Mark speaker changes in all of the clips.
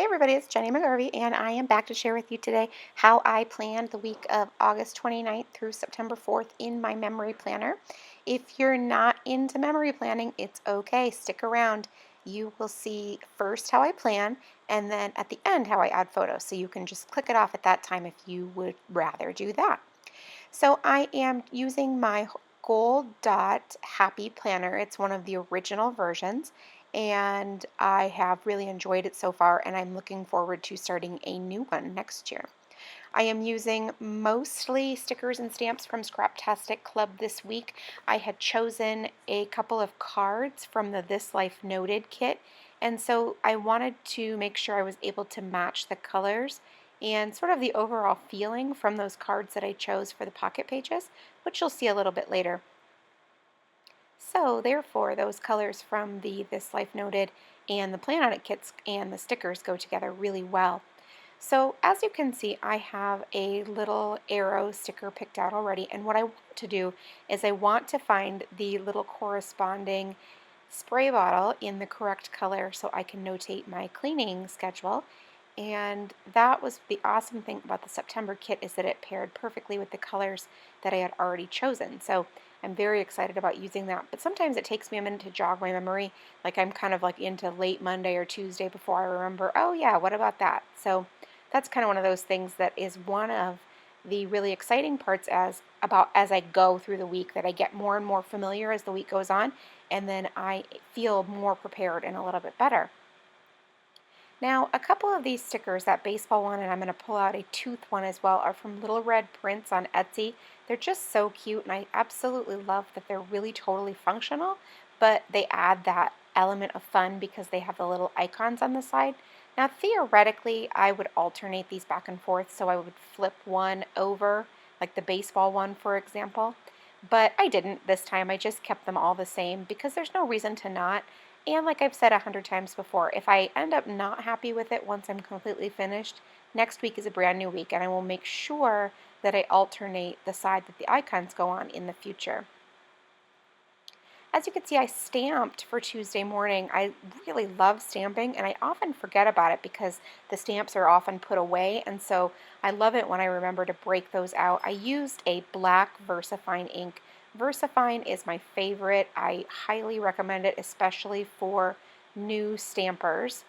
Speaker 1: Hey everybody, it's Jenny McGarvey, and I am back to share with you today how I planned the week of August 29th through September 4th in my memory planner. If you're not into memory planning, it's okay. Stick around. You will see first how I plan, and then at the end how I add photos. So you can just click it off at that time if you would rather do that. So I am using my Gold Dot Happy Planner. It's one of the original versions, and I have really enjoyed it so far, and I'm looking forward to starting a new one next year. I am using mostly stickers and stamps from Scraptastic Club this week. I had chosen a couple of cards from the This Life Noted kit, and so I wanted to make sure I was able to match the colors and sort of the overall feeling from those cards that I chose for the pocket pages, which you'll see a little bit later. So therefore, those colors from the This Life Noted and the Plan On It kits and the stickers go together really well. So as you can see, I have a little arrow sticker picked out already, and what I want to do is I want to find the little corresponding spray bottle in the correct color so I can notate my cleaning schedule. And that was the awesome thing about the September kit, is that it paired perfectly with the colors that I had already chosen. So I'm very excited about using that. But sometimes it takes me a minute to jog my memory. Like I'm kind of like into late Monday or Tuesday before I remember, oh yeah, what about that? So that's kind of one of those things that is one of the really exciting parts as I go through the week, that I get more and more familiar as the week goes on, and then I feel more prepared and a little bit better. Now, a couple of these stickers, that baseball one, and I'm going to pull out a tooth one as well, are from Little Red Prints on Etsy. They're just so cute, and I absolutely love that they're really totally functional, but they add that element of fun because they have the little icons on the side. Now, theoretically, I would alternate these back and forth, so I would flip one over, like the baseball one, for example. But I didn't this time. I just kept them all the same because there's no reason to not. And like I've said 100 times before, if I end up not happy with it once I'm completely finished, next week is a brand new week, and I will make sure that I alternate the side that the icons go on in the future. As you can see, I stamped for Tuesday morning. I really love stamping, and I often forget about it because the stamps are often put away, and so I love it when I remember to break those out. I used a black VersaFine ink. VersaFine is my favorite. I highly recommend it, especially for new stampers,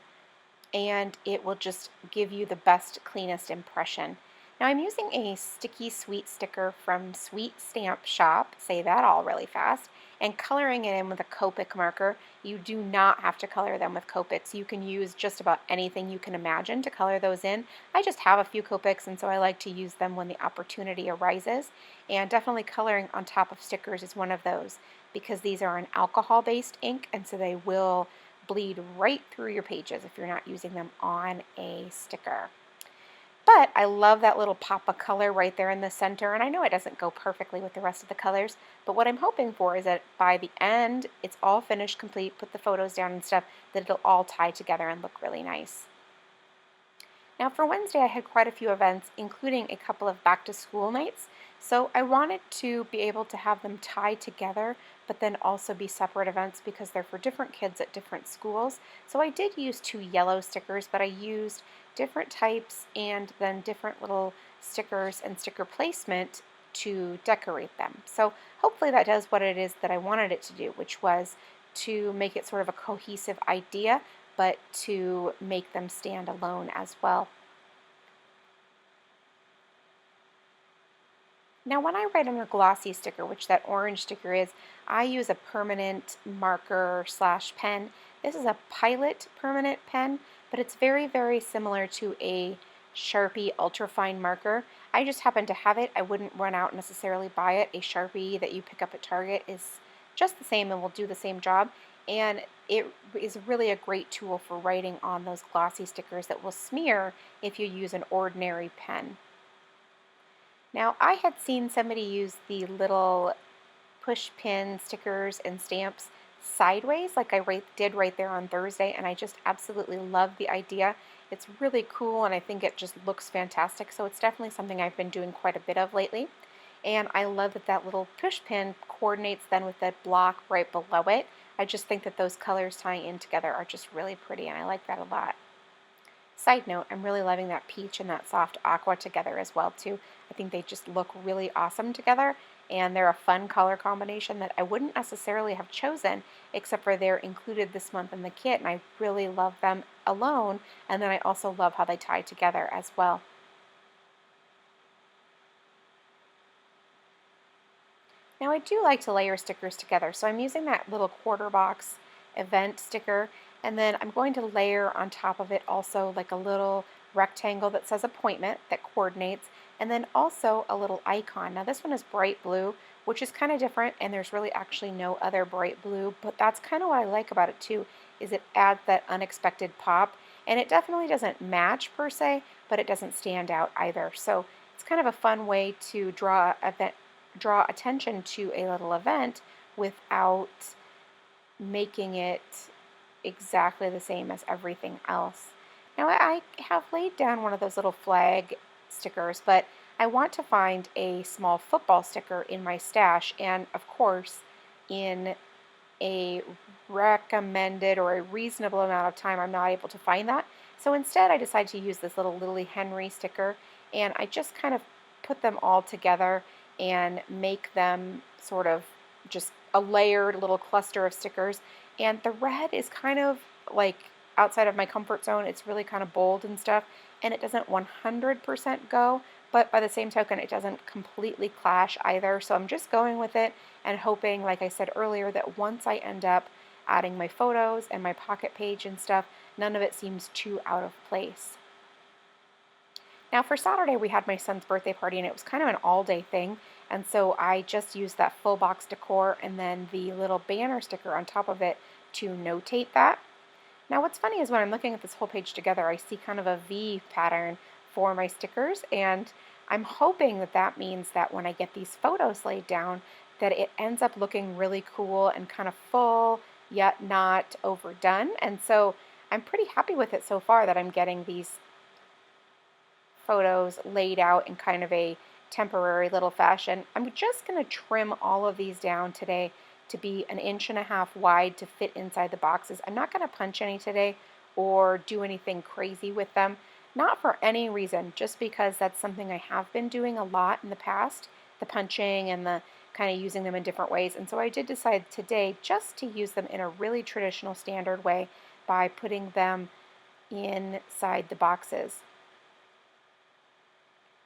Speaker 1: and it will just give you the best, cleanest impression. Now I'm using a sticky sweet sticker from Sweet Stamp Shop, say that all really fast, and coloring it in with a Copic marker. You do not have to color them with Copics. You can use just about anything you can imagine to color those in. I just have a few Copics, and so I like to use them when the opportunity arises. And definitely coloring on top of stickers is one of those, because these are an alcohol-based ink, and so they will bleed right through your pages if you're not using them on a sticker. But I love that little pop of color right there in the center, and I know it doesn't go perfectly with the rest of the colors, but what I'm hoping for is that by the end, it's all finished, complete, put the photos down and stuff, that it'll all tie together and look really nice. Now for Wednesday, I had quite a few events, including a couple of back-to-school nights, so I wanted to be able to have them tie together, but then also be separate events because they're for different kids at different schools. So I did use 2 yellow stickers, but I used different types and then different little stickers and sticker placement to decorate them. So hopefully that does what it is that I wanted it to do, which was to make it sort of a cohesive idea, but to make them stand alone as well. Now when I write on a glossy sticker, which that orange sticker is, I use a permanent marker slash pen. This is a Pilot permanent pen, but it's very, very similar to a Sharpie ultrafine marker. I just happen to have it. I wouldn't run out and necessarily buy it. A Sharpie that you pick up at Target is just the same and will do the same job. And it is really a great tool for writing on those glossy stickers that will smear if you use an ordinary pen. Now, I had seen somebody use the little push pin stickers and stamps sideways, like I did right there on Thursday, and I just absolutely love the idea. It's really cool, and I think it just looks fantastic, so it's definitely something I've been doing quite a bit of lately. And I love that that little push pin coordinates then with the block right below it. I just think that those colors tying in together are just really pretty, and I like that a lot. Side note, I'm really loving that peach and that soft aqua together as well too. I think they just look really awesome together, and they're a fun color combination that I wouldn't necessarily have chosen except for they're included this month in the kit, and I really love them alone, and then I also love how they tie together as well. Now I do like to layer stickers together, so I'm using that little quarter box event sticker, and then I'm going to layer on top of it also like a little rectangle that says appointment that coordinates, and then also a little icon. Now this one is bright blue, which is kind of different, and there's really actually no other bright blue, but that's kind of what I like about it too, is it adds that unexpected pop, and it definitely doesn't match per se, but it doesn't stand out either. So it's kind of a fun way to draw attention to a little event without making it exactly the same as everything else. Now I have laid down one of those little flag stickers, but I want to find a small football sticker in my stash, and of course in a recommended or a reasonable amount of time I'm not able to find that. So instead I decided to use this little Lily Henry sticker, and I just kind of put them all together and make them sort of just a layered little cluster of stickers. And the red is kind of like outside of my comfort zone. It's really kind of bold and stuff, and it doesn't 100% go, but by the same token, it doesn't completely clash either. So I'm just going with it and hoping, like I said earlier, that once I end up adding my photos and my pocket page and stuff, none of it seems too out of place. Now for Saturday, we had my son's birthday party, and it was kind of an all-day thing, and so I just used that full box decor and then the little banner sticker on top of it to notate that. Now what's funny is when I'm looking at this whole page together, I see kind of a V pattern for my stickers, and I'm hoping that that means that when I get these photos laid down, that it ends up looking really cool and kind of full, yet not overdone. And so I'm pretty happy with it so far that I'm getting these photos laid out in kind of a temporary little fashion. I'm just going to trim all of these down today to be 1.5 inches wide to fit inside the boxes. I'm not going to punch any today or do anything crazy with them. Not for any reason, just because that's something I have been doing a lot in the past, the punching and the kind of using them in different ways. And so I did decide today just to use them in a really traditional standard way by putting them inside the boxes.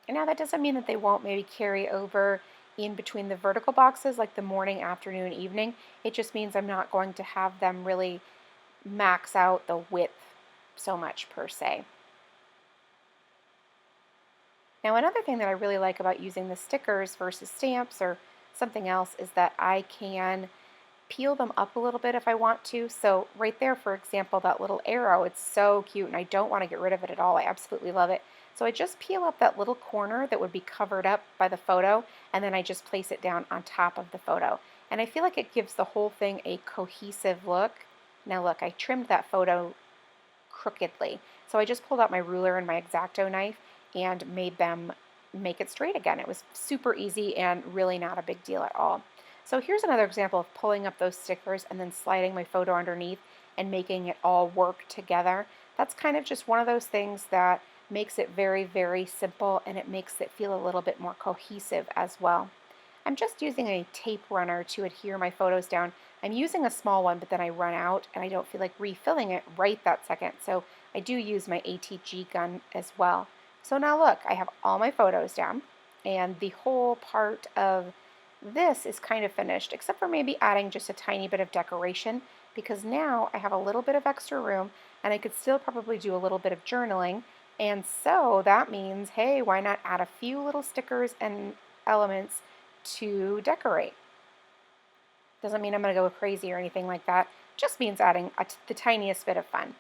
Speaker 1: And now that doesn't mean that they won't maybe carry over in between the vertical boxes like the morning, afternoon, evening. It just means I'm not going to have them really max out the width so much per se. Now another thing that I really like about using the stickers versus stamps or something else is that I can peel them up a little bit if I want to. So right there, for example, that little arrow, it's so cute and I don't want to get rid of it at all. I absolutely love it. So I just peel up that little corner that would be covered up by the photo, and then I just place it down on top of the photo. And I feel like it gives the whole thing a cohesive look. Now look, I trimmed that photo crookedly. So I just pulled out my ruler and my X-Acto knife and made them make it straight again. It was super easy and really not a big deal at all. So here's another example of pulling up those stickers and then sliding my photo underneath and making it all work together. That's kind of just one of those things that makes it very, very simple, and it makes it feel a little bit more cohesive as well. I'm just using a tape runner to adhere my photos down. I'm using a small one, but then I run out and I don't feel like refilling it right that second. So I do use my ATG gun as well. So now look, I have all my photos down, and the whole part of this is kind of finished, except for maybe adding just a tiny bit of decoration, because now I have a little bit of extra room and I could still probably do a little bit of journaling. And so that means, hey, why not add a few little stickers and elements to decorate? Doesn't mean I'm going to go crazy or anything like that. Just means adding the tiniest bit of fun.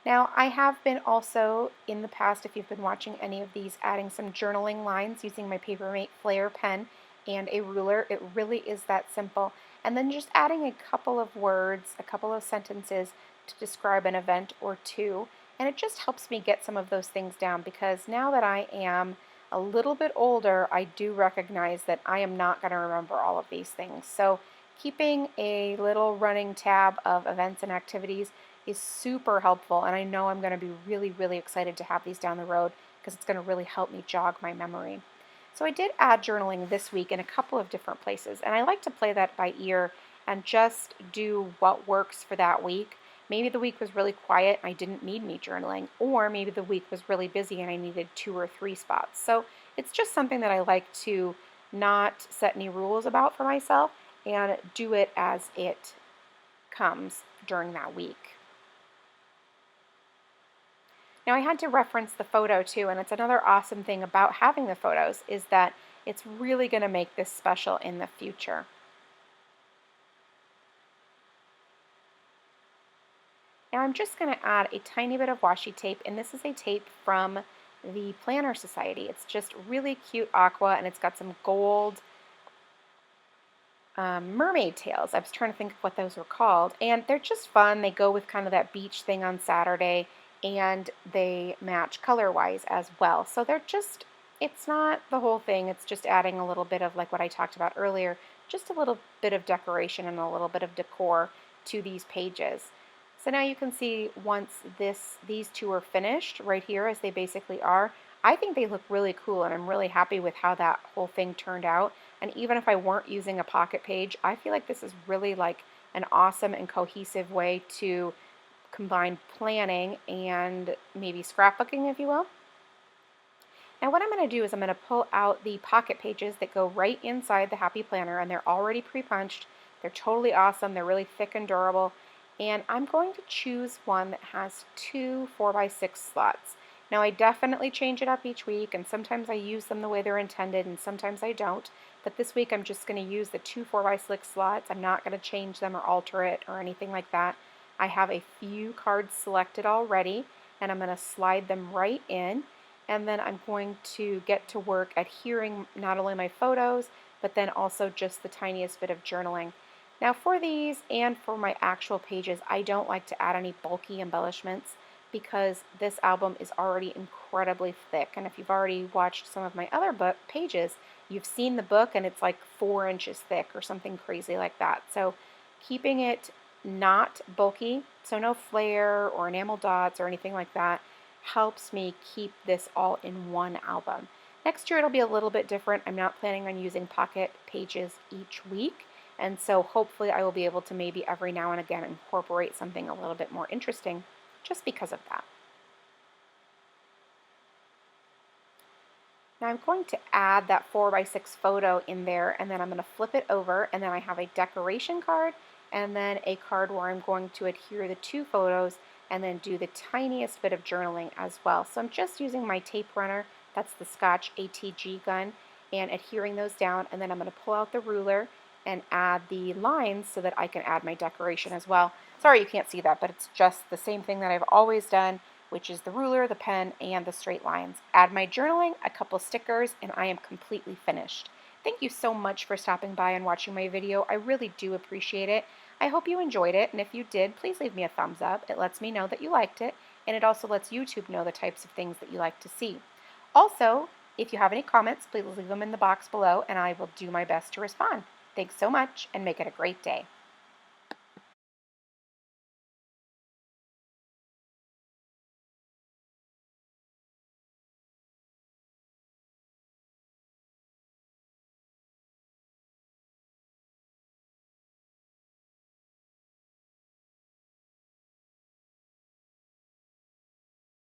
Speaker 1: Now, I have been also, in the past, if you've been watching any of these, adding some journaling lines using my Papermate Flair pen and a ruler. It really is that simple. And then just adding a couple of words, a couple of sentences to describe an event or two. And it just helps me get some of those things down, because now that I am a little bit older, I do recognize that I am not going to remember all of these things. So keeping a little running tab of events and activities is super helpful, and I know I'm going to be really, really excited to have these down the road because it's going to really help me jog my memory. So I did add journaling this week in a couple of different places, and I like to play that by ear and just do what works for that week. Maybe the week was really quiet and I didn't need me journaling, or maybe the week was really busy and I needed 2 or 3 spots. So it's just something that I like to not set any rules about for myself and do it as it comes during that week. Now I had to reference the photo too, and it's another awesome thing about having the photos is that it's really going to make this special in the future. Now I'm just going to add a tiny bit of washi tape, and this is a tape from the Planner Society. It's just really cute aqua, and it's got some gold mermaid tails. I was trying to think of what those were called, and they're just fun. They go with kind of that beach thing on Saturday, and they match color-wise as well. So they're just, it's not the whole thing. It's just adding a little bit of, like what I talked about earlier, just a little bit of decoration and a little bit of decor to these pages. So now you can see once these two are finished right here, as they basically are, I think they look really cool, and I'm really happy with how that whole thing turned out. And even if I weren't using a pocket page, I feel like this is really like an awesome and cohesive way to combine planning and maybe scrapbooking, if you will. Now what I'm going to do is I'm going to pull out the pocket pages that go right inside the Happy Planner, and they're already pre-punched. They're totally awesome. They're really thick and durable. And I'm going to choose one that has 2 4x6 slots. Now I definitely change it up each week, and sometimes I use them the way they're intended and sometimes I don't. But this week I'm just going to use the 2 4x6 slots. I'm not going to change them or alter it or anything like that. I have a few cards selected already, and I'm going to slide them right in. And then I'm going to get to work adhering not only my photos, but then also just the tiniest bit of journaling. Now for these and for my actual pages, I don't like to add any bulky embellishments because this album is already incredibly thick. And if you've already watched some of my other book pages, you've seen the book and it's like 4 inches thick or something crazy like that. So keeping it not bulky, so no flare or enamel dots or anything like that, helps me keep this all in one album. Next year it'll be a little bit different. I'm not planning on using pocket pages each week, and so hopefully I will be able to maybe every now and again incorporate something a little bit more interesting just because of that. Now I'm going to add that 4x6 photo in there, and then I'm going to flip it over, and then I have a decoration card and then a card where I'm going to adhere the 2 photos and then do the tiniest bit of journaling as well. So I'm just using my tape runner, that's the Scotch ATG gun, and adhering those down, and then I'm going to pull out the ruler and add the lines so that I can add my decoration as well. Sorry you can't see that, but it's just the same thing that I've always done, which is the ruler, the pen, and the straight lines. Add my journaling, a couple stickers, and I am completely finished. Thank you so much for stopping by and watching my video. I really do appreciate it. I hope you enjoyed it, and if you did, please leave me a thumbs up. It lets me know that you liked it, and it also lets YouTube know the types of things that you like to see. Also, if you have any comments, please leave them in the box below, and I will do my best to respond. Thanks so much, and make it a great day.